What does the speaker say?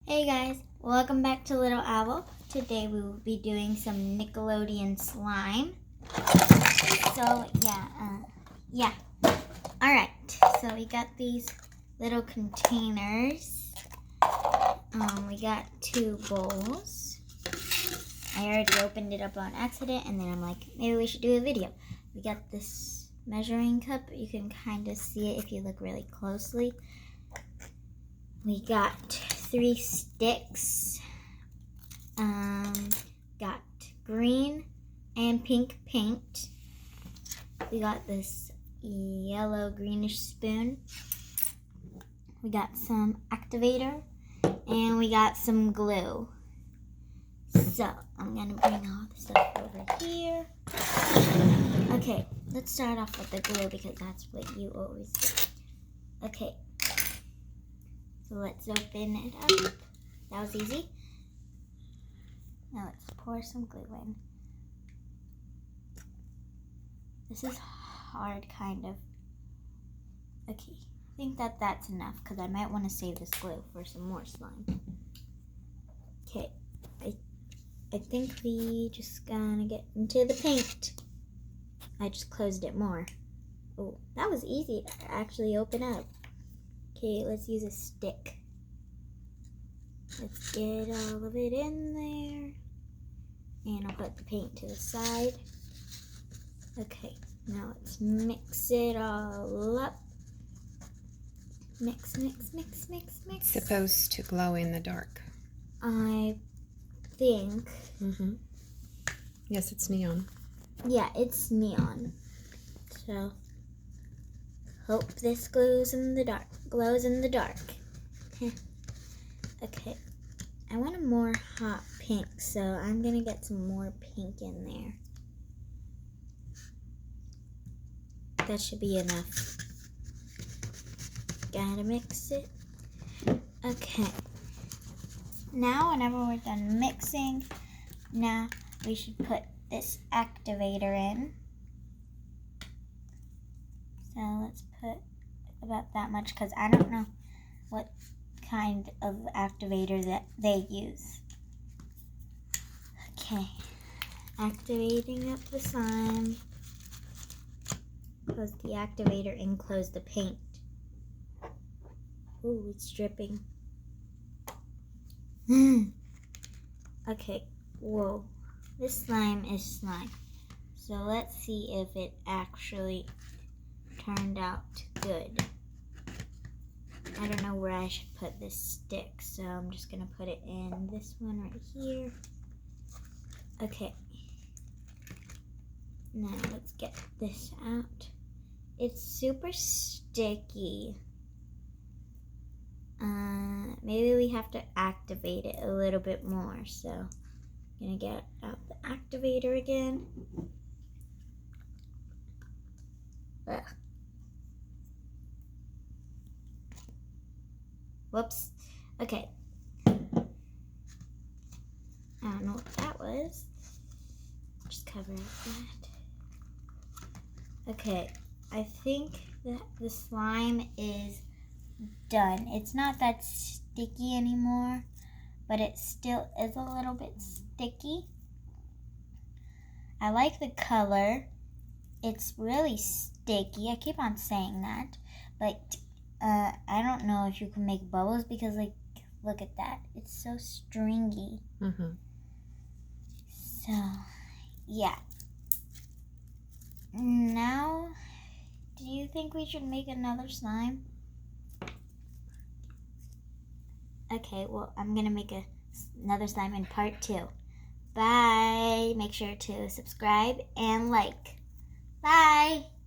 Hey guys, welcome back to Little Owl. Today we will be doing some Nickelodeon slime. So yeah. Alright, so we got these little containers. We got 2 bowls. I already opened it up on accident and then I'm like, maybe we should do a video. We got this measuring cup. You can kind of see it if you look really closely. We got 3 sticks. Got green and pink paint. We got this yellow greenish spoon. We got some activator and we got some glue. So I'm gonna bring all the stuff over here. Okay, let's start off with the glue because that's what you always do. Okay. So let's open it up. That was easy. Now let's pour some glue in. This is hard, kind of. Okay, I think that's enough because I might want to save this glue for some more slime. Okay, I think we just gonna get into the paint. I just closed it more. Oh, that was easy to actually open up. Okay, let's use a stick. Let's get all of it in there. And I'll put the paint to the side. Okay, now let's mix it all up. Mix. It's supposed to glow in the dark. I think. Yes, it's neon. Yeah, it's neon. So, hope this glows in the dark. Okay, I want a more hot pink, so I'm gonna get some more pink in there. That should be enough. Gotta mix it. Okay. Now, whenever we're done mixing, now we should put this activator in. So let's put about that much because I don't know what kind of activator that they use. Okay, activating up the slime. Close the activator and close the paint. Ooh, it's dripping. Okay, whoa. This slime is slime. So let's see if it actually turned out good. I don't know where I should put this stick, so I'm just gonna put it in this one right here. Okay. Now let's get this out. It's super sticky. Maybe we have to activate it a little bit more, so I'm gonna get out the activator again. Ugh. Whoops. Okay. I don't know what that was. Just cover up that. Okay. I think that the slime is done. It's not that sticky anymore, but it still is a little bit sticky. I like the color. It's really sticky. I keep on saying that, but I don't know if you can make bubbles because, like, look at that. It's so stringy. So, yeah. Now, do you think we should make another slime? Okay, well, I'm going to make another slime in part 2. Bye. Make sure to subscribe and like. Bye.